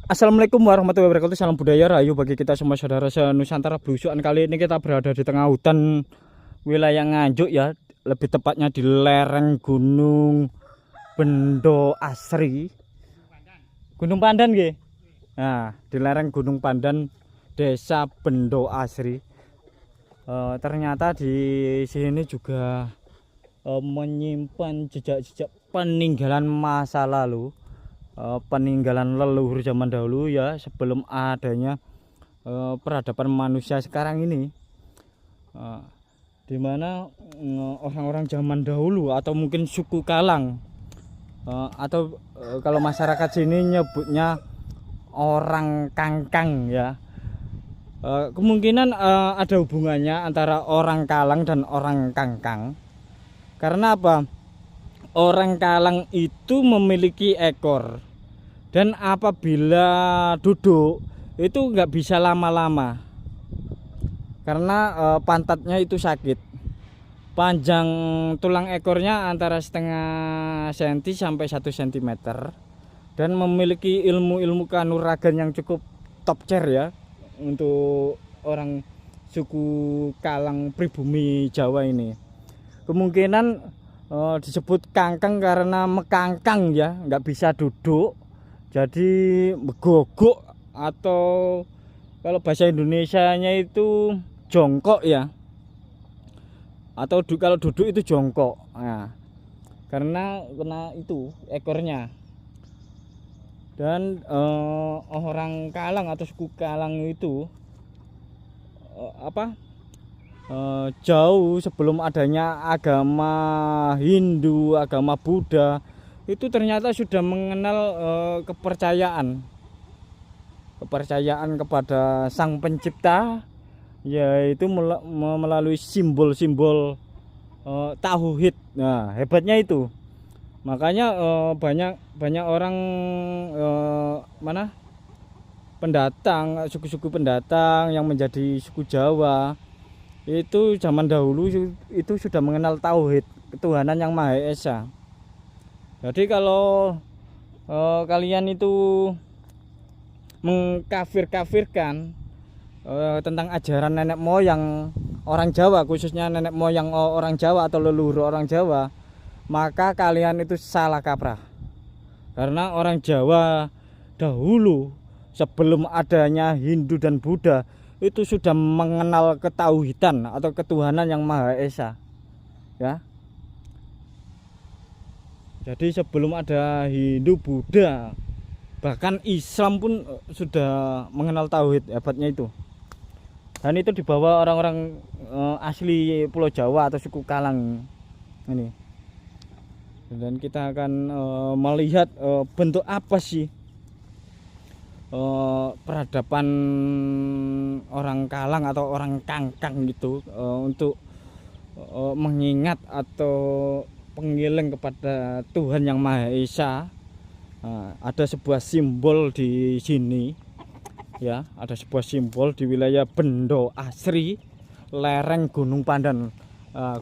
Assalamualaikum warahmatullahi wabarakatuh. Salam budaya rayu bagi kita semua saudara se-Nusantara belusukan. Kali ini kita berada di tengah hutan wilayah Nganjuk ya, lebih tepatnya di lereng Gunung Bendo Asri, Gunung Pandan nggih. Nah, di lereng Gunung Pandan, Desa Bendo Asri. Ternyata di sini juga menyimpan jejak-jejak peninggalan masa lalu, peninggalan leluhur zaman dahulu ya, sebelum adanya peradaban manusia sekarang ini, di mana orang-orang zaman dahulu atau mungkin suku Kalang, atau kalau masyarakat sini nyebutnya orang Kangkang ya. Kemungkinan ada hubungannya antara orang Kalang dan orang Kangkang. Karena apa? Orang Kalang itu memiliki ekor, dan apabila duduk itu nggak bisa lama-lama karena pantatnya itu sakit. Panjang tulang ekornya antara setengah senti sampai 1 cm, dan memiliki ilmu-ilmu kanuragan yang cukup top tier ya untuk orang suku Kalang pribumi Jawa ini. Kemungkinan disebut kangkang karena mekangkang ya, nggak bisa duduk, jadi begogok, atau kalau bahasa Indonesianya itu jongkok ya, atau kalau duduk itu jongkok. Nah, karena kena itu ekornya. Dan orang Kalang atau suku Kalang itu jauh sebelum adanya agama Hindu, agama Buddha, itu ternyata sudah mengenal kepercayaan kepada Sang Pencipta, yaitu melalui simbol-simbol tauhid. Nah, hebatnya itu. Makanya banyak orang pendatang, suku-suku pendatang yang menjadi suku Jawa itu zaman dahulu itu sudah mengenal tauhid, ketuhanan yang Maha Esa. Jadi kalau kalian itu mengkafir-kafirkan tentang ajaran nenek moyang orang Jawa, khususnya nenek moyang orang Jawa atau leluhur orang Jawa, maka kalian itu salah kaprah. Karena orang Jawa dahulu sebelum adanya Hindu dan Buddha itu sudah mengenal ketauhidan atau ketuhanan yang Maha Esa ya. Jadi sebelum ada Hindu, Buddha, bahkan Islam pun sudah mengenal tauhid. Hebatnya itu. Dan itu dibawa orang-orang asli Pulau Jawa atau suku Kalang ini. Dan kita akan melihat bentuk apa sih peradaban orang Kalang atau orang Kangkang gitu, untuk mengingat atau pengiling kepada Tuhan yang Maha Esa. Ada sebuah simbol di sini ya, ada sebuah simbol di wilayah Bendo Asri, lereng Gunung Pandan.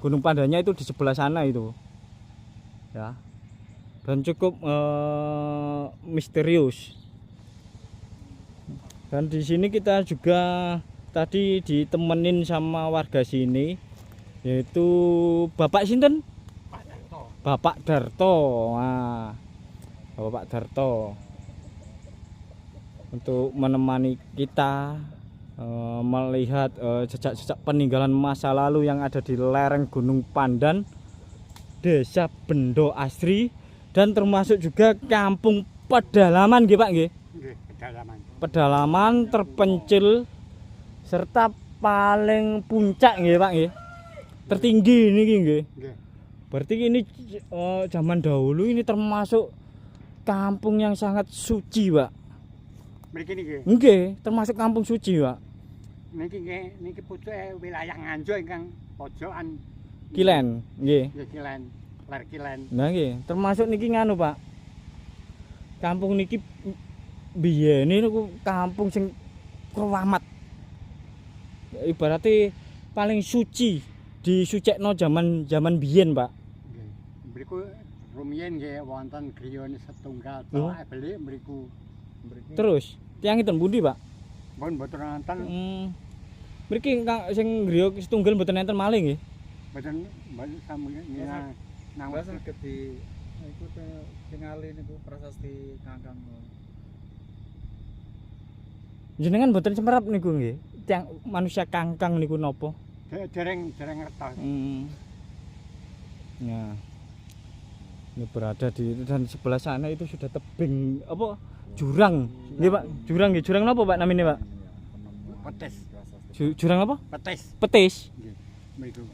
Gunung Pandannya itu di sebelah sana itu ya, dan cukup misterius. Dan di sini kita juga tadi ditemenin sama warga sini, yaitu Bapak Sinten? Bapak Darto. Nah, Bapak Darto untuk menemani kita melihat jejak-jejak peninggalan masa lalu yang ada di lereng Gunung Pandan, Desa Bendo Asri, dan termasuk juga kampung pedalaman nggih Pak nggih. Pedalaman terpencil serta paling puncak nggih Pak nggih. Tertinggi niki nggih. Berarti ini zaman dahulu ini termasuk kampung yang sangat suci, Pak. Mriki niki. Nggih, termasuk kampung suci, Pak. Niki pucuke wilayah Nganjuk ingkang pojokan Kilen, nggih. Nggih Kilen, ler Kilen. Nah nggih, termasuk niki nganu, Pak. Kampung niki biyen niku kampung sing keramat. Ibaratnya paling suci, disucikno zaman biyen, Pak. Nggih. Mriku rumiyin nggih wonten griyane setunggal Oh. tok belik mriku. Terus tiang itu pundi, Pak? Pun mboten nonton, Mriki sing griya setunggal mboten enten malih nggih. mboten sami nang Mbak saged di iku tingali niku prasasti Kangkang. Jenengan mboten semerap niku nggih. Tiang manusia kangkang niku napa? dereng ngertos. Ya. Ini berada di dan sebelah sana itu sudah tebing apa jurang. Nggih, Pak. Jurang nggih. Jurang napa, Pak, namanya, Pak? Petis. Jurang apa? Petis. Petis. Nggih. Mriku.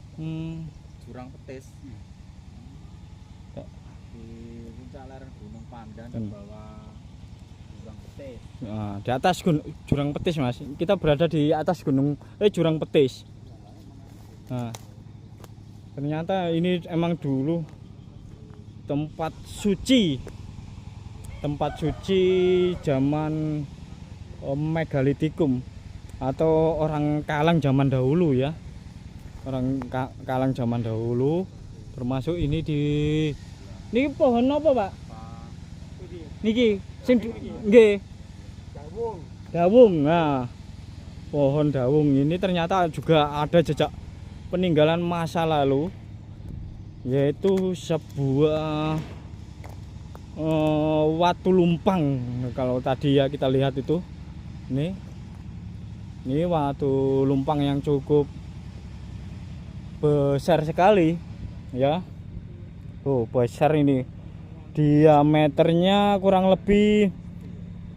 Jurang Petis. Di puncak lereng Gunung Pandan di bawah Jurang Petis. Nah, di atas jurang Petis, Mas. Kita berada di atas jurang Petis. Nah, ternyata ini emang dulu tempat suci zaman megalitikum atau orang Kalang zaman dahulu ya. Orang Kalang zaman dahulu, termasuk ini niki pohon apa, Pak? Niki sing nggih. Dawung. Nah, pohon dawung ini ternyata juga ada jejak peninggalan masa lalu, yaitu sebuah watu lumpang. Kalau tadi ya kita lihat itu, ini watu lumpang yang cukup besar sekali ya. Oh, besar ini, diameternya kurang lebih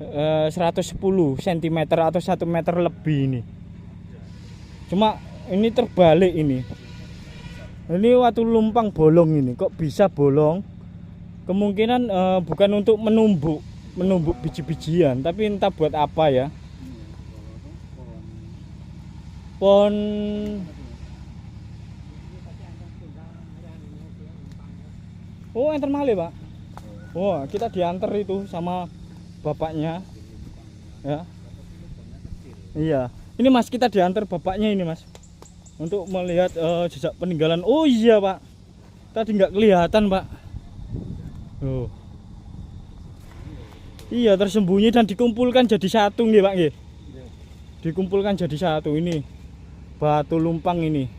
110 cm atau 1 meter lebih ini. Cuma ini terbalik ini. Ini watu lumpang bolong ini. Kok bisa bolong? Kemungkinan bukan untuk menumbuk biji-bijian, tapi entah buat apa ya. Pohon Oh, enten malih, Pak. Wah, kita diantar itu sama bapaknya. Ya. Iya. Ini Mas, kita diantar bapaknya ini, Mas. Untuk melihat jejak peninggalan. Oh iya, Pak. Tadi nggak kelihatan, Pak. Oh. Iya, tersembunyi dan dikumpulkan jadi satu nggih, Pak nggih. Dikumpulkan jadi satu ini. Batu lumpang ini.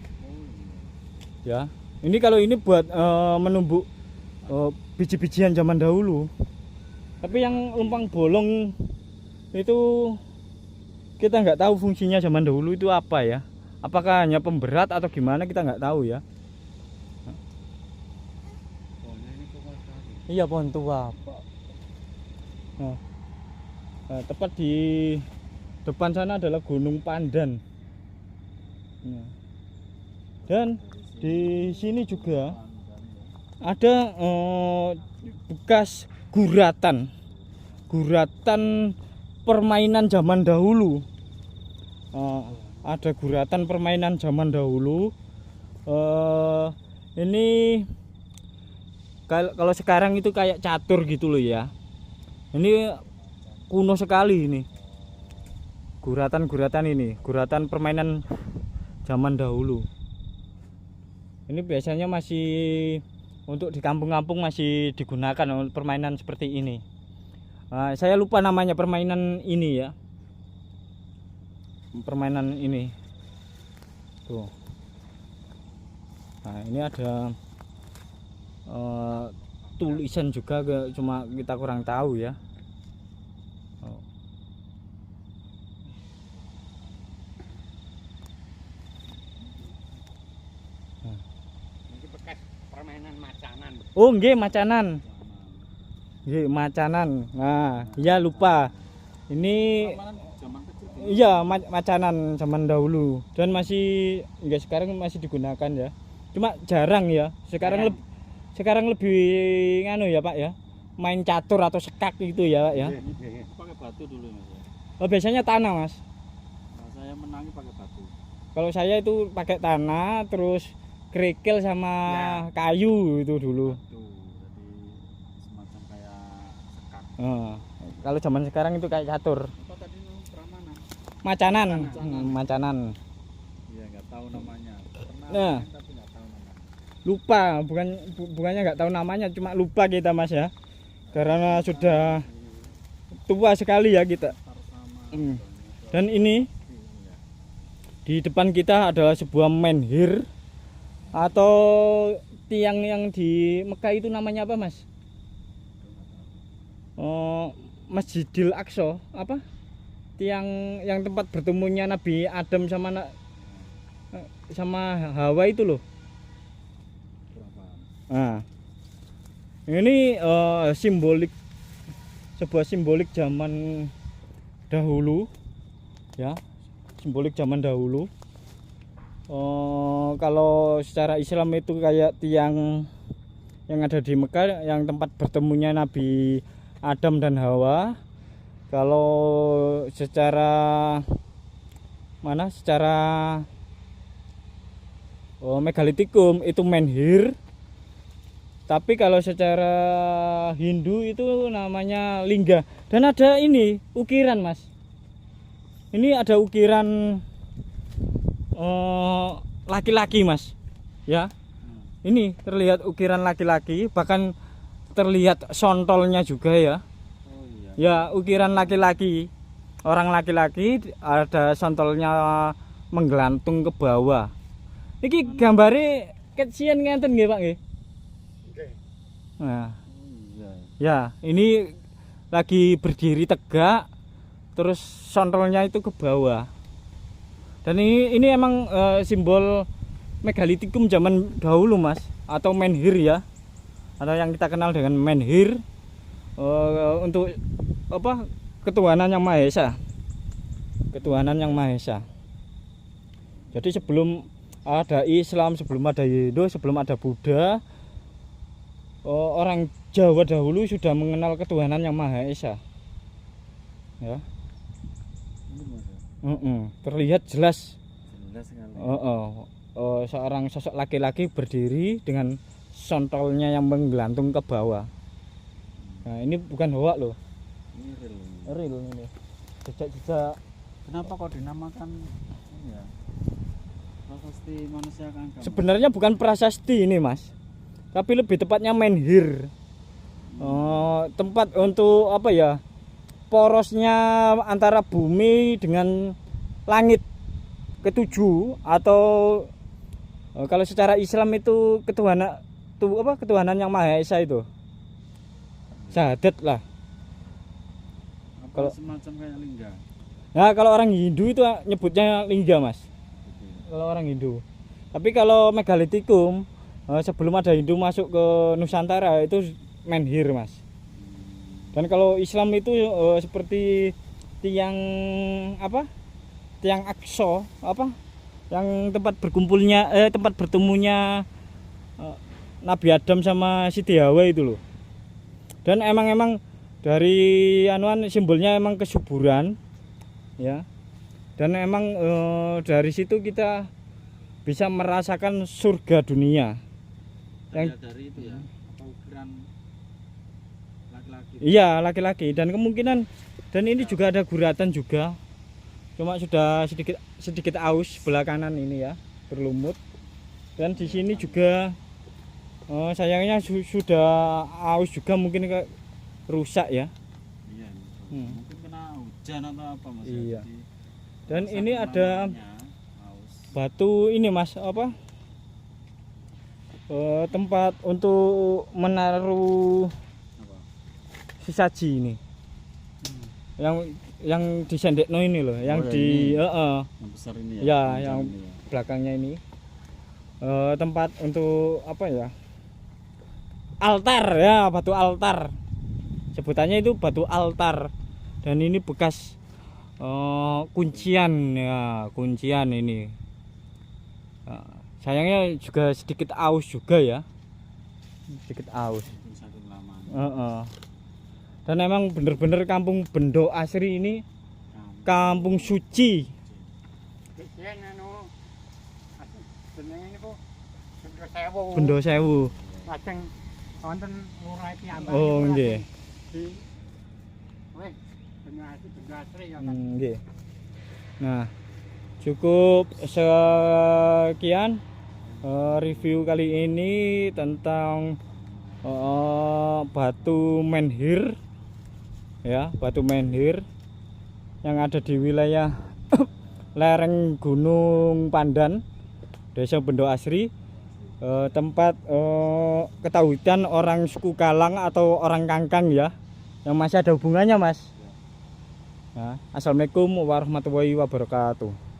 Ya. Ini kalau ini buat menumbuk biji-bijian zaman dahulu. Tapi yang lumpang bolong itu kita nggak tahu fungsinya zaman dahulu itu apa ya. Apakah hanya pemberat atau gimana, kita nggak tahu ya. Iya, pohon tua. Nah, tepat di depan sana adalah Gunung Pandan. Nah, dan di sini juga ada bekas guratan permainan zaman dahulu. Ada guratan permainan zaman dahulu. Ini kalau sekarang itu kayak catur gitu loh ya. Ini kuno sekali ini. Guratan ini, guratan permainan zaman dahulu. Ini biasanya masih untuk di kampung-kampung masih digunakan untuk permainan seperti ini. Saya lupa namanya permainan ini ya. Permainan ini. Tuh. Nah, ini ada tulisan juga, cuma kita kurang tahu ya. Ini bekas permainan macanan. Oh, nggih, macanan. Nggih, macanan. Nah, iya lupa. Ini Zaman kecil. iya macanan zaman dahulu dan masih enggak, sekarang masih digunakan ya. Cuma jarang ya. Sekarang lebih nganu ya, Pak ya. Main catur atau sekak gitu ya, Pak ya. Pakai batu dulu Mas ya. Oh, biasanya tanah, Mas. Nah, saya menangi pakai batu. Kalau saya itu pakai tanah terus kerikil sama kayu itu dulu. Batu. Jadi semacam kayak sekak. Kalau zaman sekarang itu kayak catur. Apa tadi Pramana? Macanan. Macanan. Iya, enggak tahu namanya. Pernah Nah. main tapi enggak tahu namanya. Lupa, bukannya nggak tahu namanya, cuma lupa kita, Mas ya. Karena sudah tua sekali ya kita. Ntar sama Hmm. banyak Dan ini ini ya. di depan kita adalah sebuah menhir atau tiang yang di Mekah itu namanya apa, Mas? Masjidil Aqsa apa? Tiang yang tempat bertemunya Nabi Adam sama Hawa itu loh. Berapa? Nah, ini sebuah simbolik zaman dahulu, ya, simbolik zaman dahulu. Kalau secara Islam itu kayak tiang yang ada di Mekah, yang tempat bertemunya Nabi Adam dan Hawa. Kalau secara megalitikum itu menhir. Tapi kalau secara Hindu itu namanya lingga. Dan ada ini ukiran, Mas. Ini ada ukiran laki-laki, Mas. Ya. Ini terlihat ukiran laki-laki, bahkan terlihat sontolnya juga ya. Oh iya. Ya, ukiran laki-laki. Orang laki-laki ada sontolnya menggelantung ke bawah. Iki gambare kecian ngenten nggih, Pak nggih. Oke. Nah, Oh iya. ya, ini lagi berdiri tegak, terus sontolnya itu ke bawah. Dan ini emang simbol megalitikum zaman dahulu, Mas, atau menhir ya, atau yang kita kenal dengan menhir, untuk apa? Ketuhanan yang Maha Esa. Ketuhanan yang Maha Esa. Jadi sebelum ada Islam, sebelum ada Hindu, sebelum ada Buddha, orang Jawa dahulu sudah mengenal ketuhanan yang Maha Esa. Ya. Ini Mas. Terlihat jelas. Jelas sekali. Seorang sosok laki-laki berdiri dengan sontolnya yang menggelantung ke bawah. Nah, ini bukan hoak loh. Ini real. Real ini. Jejak-jejak. Kenapa kok dinamakan ini ya? Prasasti manusia kanker. Sebenarnya bukan prasasti ini, Mas. Tapi lebih tepatnya menhir. Tempat untuk apa ya? Porosnya antara bumi dengan langit ketujuh, atau kalau secara Islam itu ketuhanan yang Maha Esa itu. Syahadat lah. Apa Kalau- semacam kayak lingga? Nah, kalau orang Hindu itu nyebutnya lingga, Mas. Gitu. Kalau orang Hindu. Tapi kalau megalitikum, sebelum ada Hindu masuk ke Nusantara itu menhir, Mas. Dan kalau Islam itu seperti tiang apa? Tiang Aqsa apa? Yang tempat bertemunya Nabi Adam sama Siti Hawa itu loh. Dan emang dari simbolnya emang kesuburan, ya. Dan emang dari situ kita bisa merasakan surga dunia. Yang dari itu ya, apa ukiran laki-laki? Iya, laki-laki, dan kemungkinan dan ini juga ada guratan juga. Cuma sudah sedikit aus sebelah kanan ini ya, berlumut. Dan di sini juga sayangnya sudah aus juga, mungkin rusak ya. Iya. Hmm. Mungkin kena hujan atau apa Mas? ya? Iya. Jadi, Dan rusak ini ada kemana-mananya, haus. batu ini, Mas, apa? Tempat untuk menaruh Apa? sesaji ini. Yang di Sendekno ini loh, yang Oh, di ini. heeh, Yang besar ini ya? Ya, Panjang yang- ini ya? belakangnya ini. Tempat untuk apa ya? Altar ya, batu altar. Sebutannya itu batu altar. Dan ini bekas kuncian ya, kuncian ini. Sayangnya juga sedikit aus juga ya. Sedikit aus. Mungkin saking lamanya. Heeh. Dan emang bener-bener kampung Bendo Asri ini kampung suci. Kesian jenenge niku Bendo Sewu. Bendo Sewu. Lajeng wonten murai piyambak. Oh, nggih. Weh, Bendo Asri ya kan. Nggih. Nah, cukup sekian review kali ini tentang batu menhir ya, batu menhir yang ada di wilayah lereng Gunung Pandan, Desa Bendo Asri, tempat ketahuan orang suku Galang atau orang Kangkang ya, yang masih ada hubungannya Mas. Ya, assalamualaikum warahmatullahi wabarakatuh.